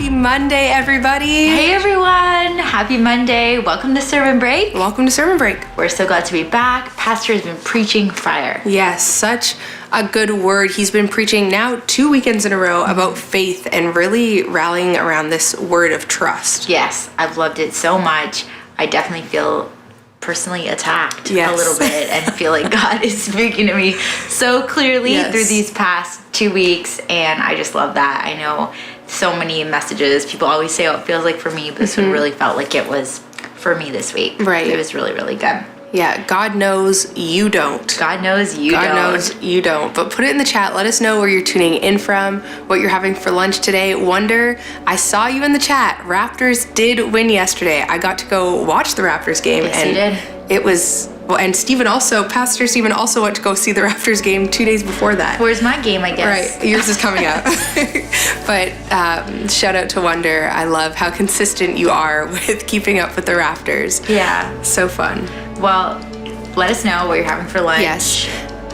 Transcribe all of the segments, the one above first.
Happy Monday, everybody. Hey, everyone. Happy Monday. Welcome to Sermon Break. Welcome to Sermon Break. We're so glad to be back. Pastor has been preaching fire. Yes, such a good word. He's been preaching now 2 weekends in a row about faith and really rallying around this word of trust. Yes, I've loved it so much. I definitely feel personally attacked a little bit and feel like God is speaking to me so clearly through these past 2 weeks, and I just love that. I know so many messages. People always say, oh, it feels like for me, but this one really felt like it was for me this week. Right. It was really, really good. Yeah, God knows you don't. God knows you God don't. knows you don't. But put it in the chat. Let us know where you're tuning in from, what you're having for lunch today. Wonder, I saw you in the chat. Raptors did win yesterday. I got to go watch the Raptors game. Yes, and you did. It was, well, and Pastor Stephen also went to go see the Raptors game 2 days before that. Where's my game, I guess? Right, yours is coming up. But shout out to Wonder. I love how consistent you are with keeping up with the Raptors. Yeah. So fun. Well, let us know what you're having for lunch. Yes.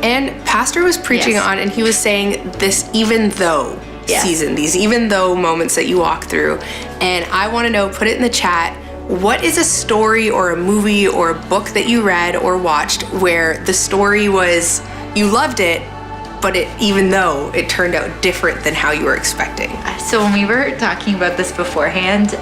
And Pastor was preaching on, and he was saying this even though season, these even though moments that you walk through. And I want to know, put it in the chat, what is a story or a movie or a book that you read or watched where the story was, you loved it, but even though it turned out different than how you were expecting? So when we were talking about this beforehand,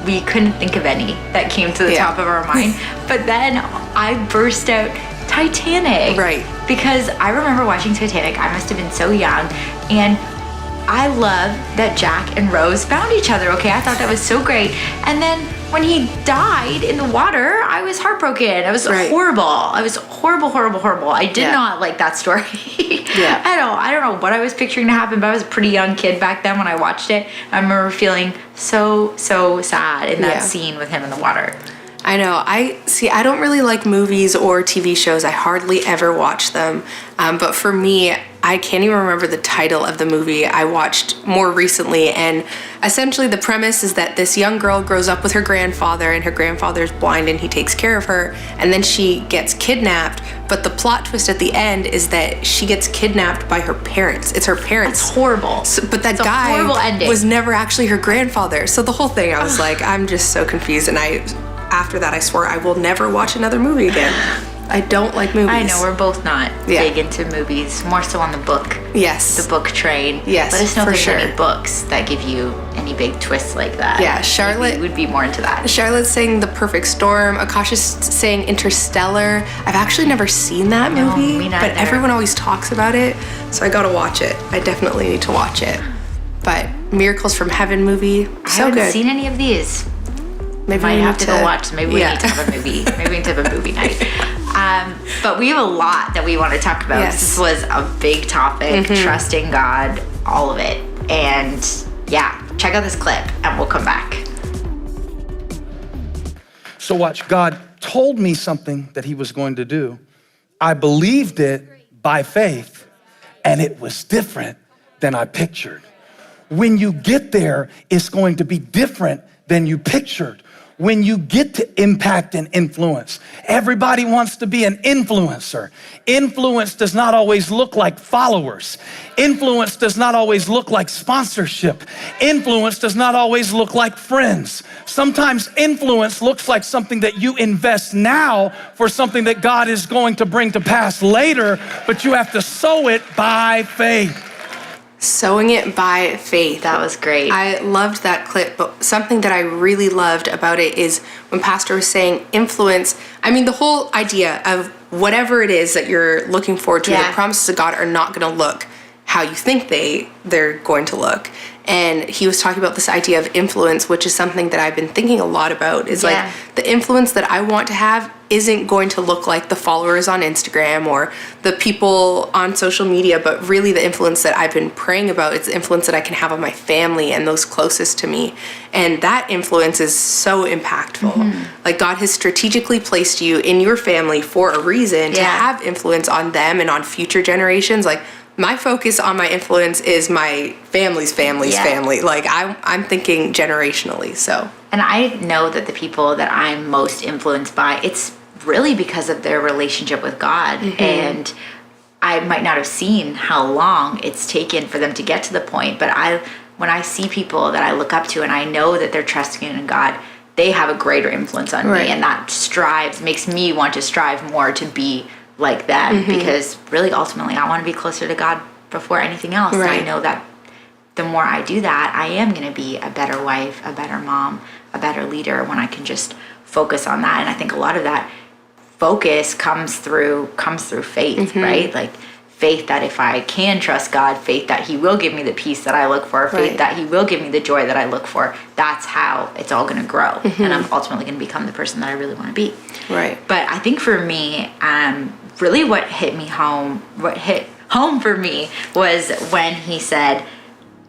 we couldn't think of any that came to the top of our mind. But then I burst out Titanic. Right. Because I remember watching Titanic. I must have been so young. And I love that Jack and Rose found each other, okay? I thought that was so great. And then when he died in the water, I was heartbroken. It was horrible. I was horrible. I did not like that story. I don't know what I was picturing to happen, but I was a pretty young kid back then when I watched it. I remember feeling so sad in that scene with him in the water. I know. I don't really like movies or TV shows. I hardly ever watch them. But for me, I can't even remember the title of the movie I watched more recently. And essentially the premise is that this young girl grows up with her grandfather, and her grandfather's blind and he takes care of her. And then she gets kidnapped. But the plot twist at the end is that she gets kidnapped by her parents. It's her parents. That's horrible. So, but that guy was never actually her grandfather. So the whole thing, I was like, I'm just so confused. And after that, I swore I will never watch another movie again. I don't like movies. I know, we're both not big into movies, more so on the book. Yes. The book train. Yes, let us know if there's any books that give you any big twists like that. Yeah, Charlotte would be more into that. Charlotte's saying The Perfect Storm. Akasha's saying Interstellar. I've actually never seen that movie, me but everyone always talks about it, so I gotta watch it. I definitely need to watch it. But Miracles from Heaven movie, so good. I haven't seen any of these. Maybe might have to go watch. Maybe we need to have a movie. Maybe we need to have a movie night. But we have a lot that we want to talk about. Yes. This was a big topic, trusting God, all of it. And check out this clip and we'll come back. So watch, God told me something that he was going to do. I believed it by faith, and it was different than I pictured. When you get there, it's going to be different than you pictured. When you get to impact and influence, everybody wants to be an influencer. Influence does not always look like followers. Influence does not always look like sponsorship. Influence does not always look like friends. Sometimes influence looks like something that you invest now for something that God is going to bring to pass later, but you have to sow it by faith. Sowing it by faith. That was great. I loved that clip, but something that I really loved about it is when Pastor was saying influence. I mean, the whole idea of whatever it is that you're looking forward to, the promises of God are not going to look how you think they're going to look. And he was talking about this idea of influence, which is something that I've been thinking a lot about, is like the influence that I want to have isn't going to look like the followers on Instagram or the people on social media, but really the influence that I've been praying about is the influence that I can have on my family and those closest to me. And that influence is so impactful. Like God has strategically placed you in your family for a reason to have influence on them and on future generations. Like my focus on my influence is my family's family. Like I'm thinking generationally, so. And I know that the people that I'm most influenced by, it's really because of their relationship with God. And I might not have seen how long it's taken for them to get to the point, but I when I see people that I look up to and I know that they're trusting in God, they have a greater influence on me, and that makes me want to strive more to be like them, because really ultimately I want to be closer to God before anything else. I know that the more I do that, I am going to be a better wife, a better mom, a better leader, when I can just focus on that. And I think a lot of that focus comes through faith, right? Like faith that if I can trust God, faith that he will give me the peace that I look for, faith that he will give me the joy that I look for. That's how it's all going to grow. And I'm ultimately going to become the person that I really want to be. Right. But I think for me, really what hit home for me was when he said,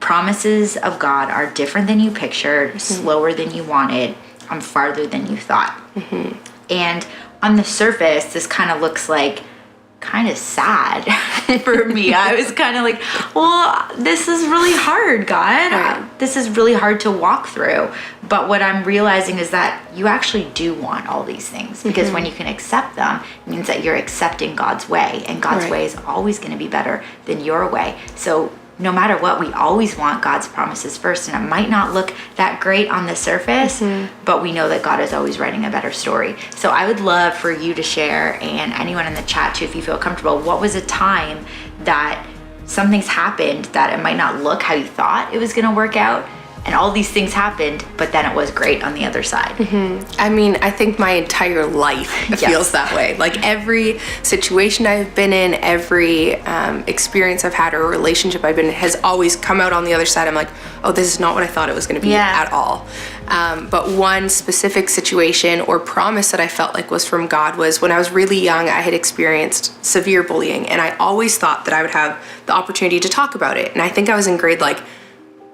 promises of God are different than you pictured, slower than you wanted, farther than you thought. And on the surface, this kind of looks like kind of sad for me. I was kind of like, well, this is really hard, God. Right. This is really hard to walk through. But what I'm realizing is that you actually do want all these things, because when you can accept them, it means that you're accepting God's way, and God's way is always going to be better than your way. So no matter what, we always want God's promises first, and it might not look that great on the surface, but we know that God is always writing a better story. So I would love for you to share, and anyone in the chat too, if you feel comfortable, what was a time that something's happened that it might not look how you thought it was going to work out, and all these things happened, but then it was great on the other side? I mean, I think my entire life feels that way. Like every situation I've been in, every experience I've had or relationship I've been in has always come out on the other side. I'm like, oh, this is not what I thought it was going to be at all. But one specific situation or promise that I felt like was from God was when I was really young, I had experienced severe bullying, and I always thought that I would have the opportunity to talk about it. And I think I was in grade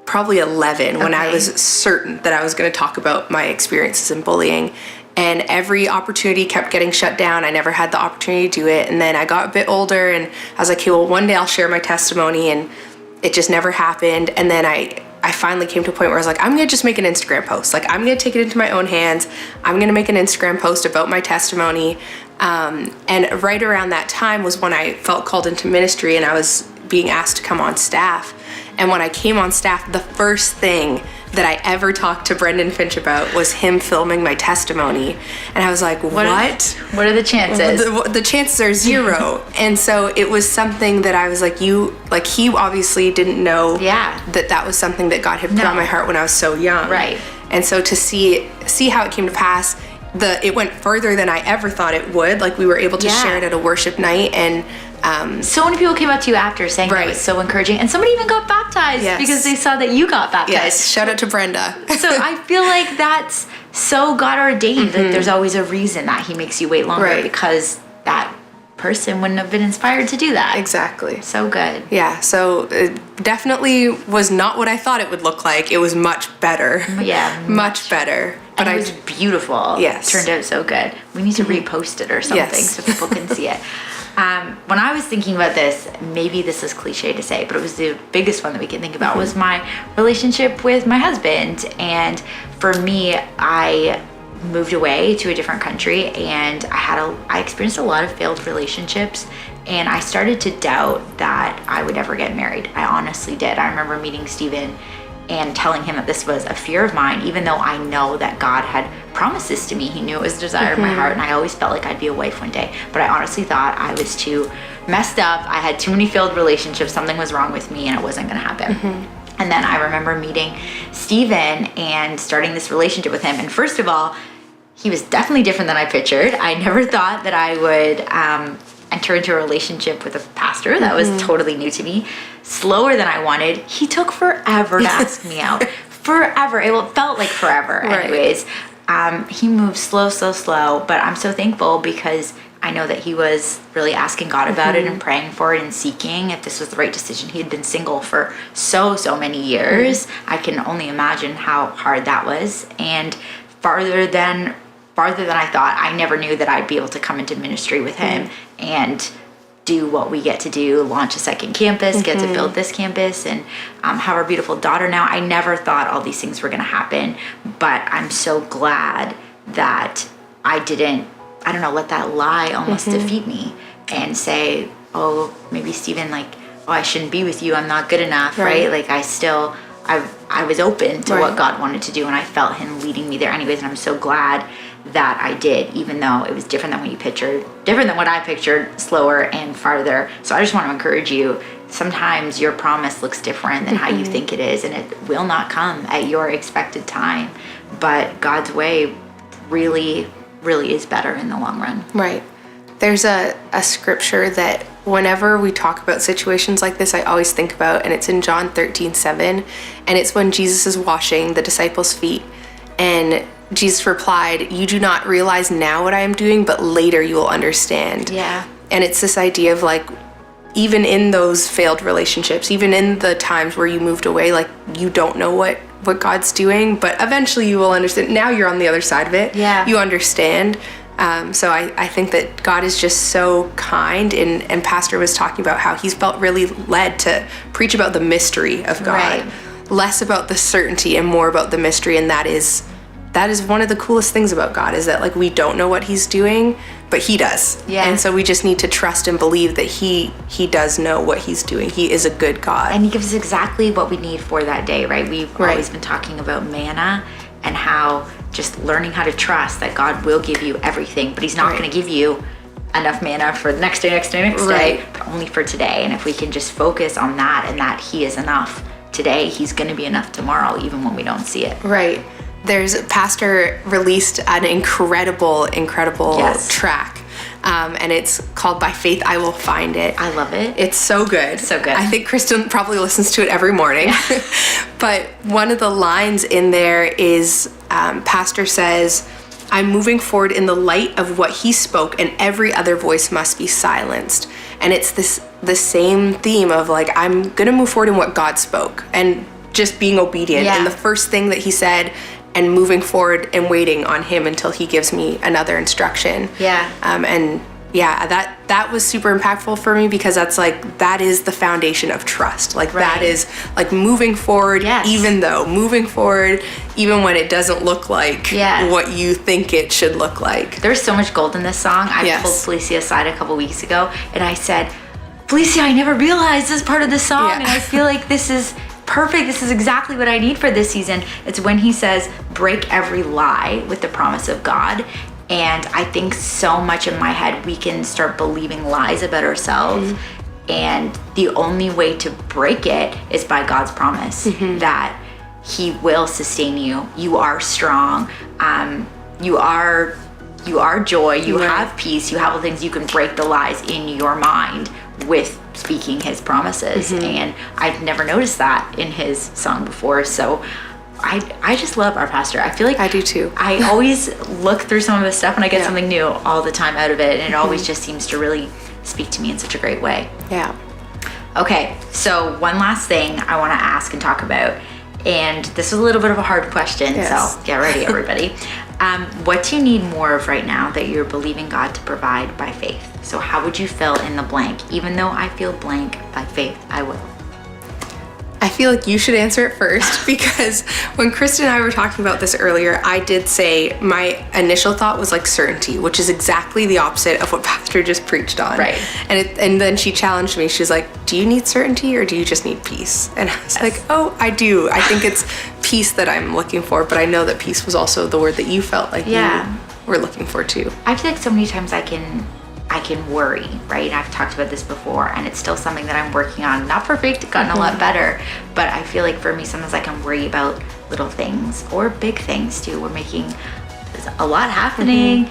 probably 11 when I was certain that I was going to talk about my experiences in bullying, and every opportunity kept getting shut down. I never had the opportunity to do it. And then I got a bit older and I was like, okay, well, one day I'll share my testimony, and it just never happened. And then I finally came to a point where I was like, I'm going to just make an Instagram post. Like, I'm going to take it into my own hands. I'm going to make an Instagram post about my testimony. And right around that time was when I felt called into ministry, and I was being asked to come on staff. And when I came on staff, the first thing that I ever talked to Brendan Finch about was him filming my testimony. And I was like, what? What are the chances? The chances are zero. And so it was something that I was like, he obviously didn't know that was something that God had put on my heart when I was so young. Right. And so to see how it came to pass, it went further than I ever thought it would. Like, we were able to share it at a worship night, and so many people came up to you after saying that it was so encouraging, and somebody even got baptized because they saw that you got baptized. Yes, shout out to Brenda. So I feel like that's so God ordained, that there's always a reason that he makes you wait longer, because that person wouldn't have been inspired to do that. Exactly. So good. Yeah, so it definitely was not what I thought it would look like. It was much better. Yeah. much better. But it was beautiful. Yes. Turned out so good. We need to repost it or something so people can see it. When I was thinking about this, maybe this is cliche to say, but it was the biggest one that we can think about was my relationship with my husband. And for me, I moved away to a different country, and I experienced a lot of failed relationships, and I started to doubt that I would ever get married. I honestly did. I remember meeting Steven and telling him that this was a fear of mine, even though I know that God had promised this to me. He knew it was a desire of my heart, and I always felt like I'd be a wife one day. But I honestly thought I was too messed up. I had too many failed relationships. Something was wrong with me, and it wasn't going to happen. And then I remember meeting Steven and starting this relationship with him. And first of all, he was definitely different than I pictured. I never thought that I would enter into a relationship with a pastor. That was totally new to me. Slower than I wanted. He took forever to ask me out. Forever. It felt like forever. Anyways, he moved slow, but I'm so thankful because I know that he was really asking God about it and praying for it and seeking if this was the right decision. He had been single for so many years. I can only imagine how hard that was. And farther than I thought. I never knew that I'd be able to come into ministry with him and do what we get to do, launch a second campus, get to build this campus, and have our beautiful daughter now. I never thought all these things were going to happen, but I'm so glad that I didn't, let that lie almost defeat me and say, oh, maybe Steven, I shouldn't be with you. I'm not good enough, right? Like, I still I was open to what God wanted to do, and I felt him leading me there anyways. And I'm so glad that I did, even though it was different than what you pictured, different than what I pictured, slower and farther. So I just want to encourage you, sometimes your promise looks different than how you think it is, and it will not come at your expected time. But God's way really, really is better in the long run. Right. There's a scripture that whenever we talk about situations like this, I always think about, and it's in John 13:7, and it's when Jesus is washing the disciples' feet, and Jesus replied, "You do not realize now what I am doing, but later you will understand." Yeah. And it's this idea of like, even in those failed relationships, even in the times where you moved away, like you don't know what God's doing, but eventually you will understand. Now you're on the other side of it. Yeah. You understand. So I think that God is just so kind, and Pastor was talking about how he's felt really led to preach about the mystery of God, Right. less about the certainty and more about the mystery. And that is one of the coolest things about God, is that like we don't know what he's doing, but he does. Yeah. And so we just need to trust and believe that he does know what he's doing. He is a good God. And he gives us exactly what we need for that day, right? We've Right. always been talking about manna and how just learning how to trust that God will give you everything, but he's not Right. going to give you enough manna for the next day, Right. but only for today. And if we can just focus on that, and that he is enough today, he's going to be enough tomorrow, even when we don't see it. Right. Pastor released an incredible Yes. track. And it's called By Faith I Will Find It. I love it. It's so good. So good. I think Kristen probably listens to it every morning. Yeah. But one of the lines in there is, Pastor says, "I'm moving forward in the light of what he spoke, and every other voice must be silenced." And it's the same theme of like, I'm gonna move forward in what God spoke, and just being obedient. Yeah. And the first thing that he said, and moving forward and waiting on him until he gives me another instruction. Yeah. And yeah, that was super impactful for me, because that is the foundation of trust. Like Right. that is like moving forward, Yes. moving forward, even when it doesn't look like Yes. what you think it should look like. There's so much gold in this song. I Yes. pulled Felicia aside a couple weeks ago, and I said, "Felicia, I never realized this part of the song, Yeah. and I feel like this is perfect. This is exactly what I need for this season." It's when he says, "Break every lie with the promise of God." And I think so much in my head, we can start believing lies about ourselves. And the only way to break it is by God's promise that he will sustain you. You are strong. You are joy. You Right. have peace. You have all things. You can break the lies in your mind with speaking his promises. And I've never noticed that in his song before. So I just love our pastor. I feel like I do too. I always look through some of his stuff, and I get Yeah. something new all the time out of it. And it always just seems to really speak to me in such a great way. Yeah. Okay, so one last thing I want to ask and talk about, and this is a little bit of a hard question, Yes. so get ready, everybody. What do you need more of right now that you're believing God to provide by faith? So how would you fill in the blank? Even though I feel blank, by faith I will. I feel like you should answer it first, because when Kristen and I were talking about this earlier, I did say my initial thought was like certainty, which is exactly the opposite of what Pastor just preached on. Right. And then she challenged me. She's like, "Do you need certainty or do you just need peace?" And I was like, "Oh, I do. I think it's peace that I'm looking for, but I know that peace was also the word that you felt like Yeah. you were looking for too." I feel like so many times I can worry, right? I've talked about this before, and it's still something that I'm working on. Not perfect, gotten a lot better, but I feel like for me, sometimes I can worry about little things or big things too. We're making there's a lot happening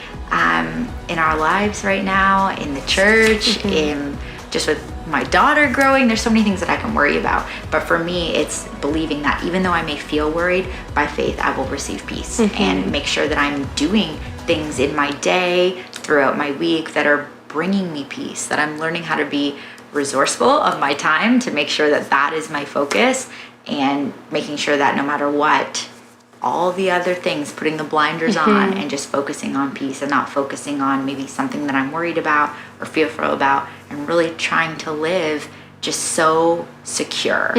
in our lives right now, in the church, in just with my daughter growing. There's so many things that I can worry about. But for me, it's believing that even though I may feel worried, by faith, I will receive peace and make sure that I'm doing things in my day, throughout my week, that are bringing me peace, that I'm learning how to be resourceful of my time to make sure that that is my focus, and making sure that no matter what, all the other things, putting the blinders on and just focusing on peace and not focusing on maybe something that I'm worried about or fearful about, and really trying to live just so secure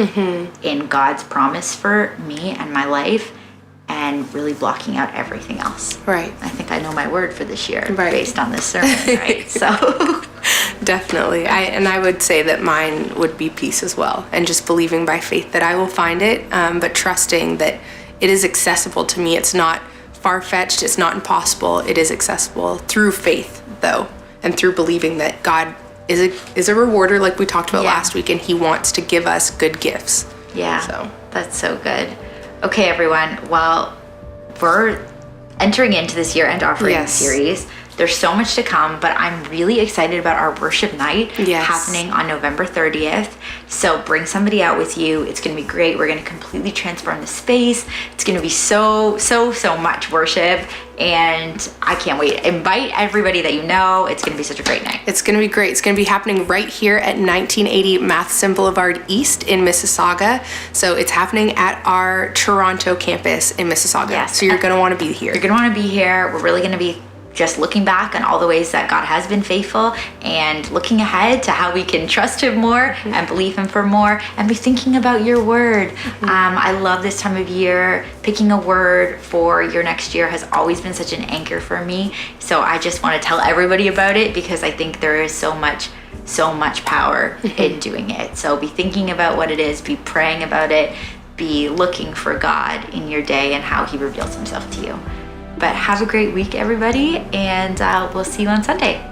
in God's promise for me and my life, and really blocking out everything else. Right. I think I know my word for this year Right. based on this sermon, right? So Definitely. I would say that mine would be peace as well, and just believing by faith that I will find it, but trusting that it is accessible to me. It's not far-fetched, it's not impossible, it is accessible through faith, though, and through believing that God is a rewarder, like we talked about last week, and he wants to give us good gifts. Yeah, so that's so good. Okay, everyone, well, we're entering into this year-end offering series. There's so much to come, but I'm really excited about our worship night happening on November 30th. So bring somebody out with you. It's going to be great. We're going to completely transform the space. It's going to be so much worship, and I can't wait. Invite everybody that you know. It's going to be such a great night. It's going to be great. It's going to be happening right here at 1980 Matheson Boulevard East in Mississauga. So it's happening at our Toronto campus in Mississauga. Yes. So you're going to want to be here. You're going to want to be here. We're really going to be just looking back on all the ways that God has been faithful, and looking ahead to how we can trust him more and believe him for more, and be thinking about your word. I love this time of year. Picking a word for your next year has always been such an anchor for me. So I just want to tell everybody about it, because I think there is so much power in doing it. So be thinking about what it is, be praying about it, be looking for God in your day and how he reveals himself to you. But have a great week, everybody, and we'll see you on Sunday.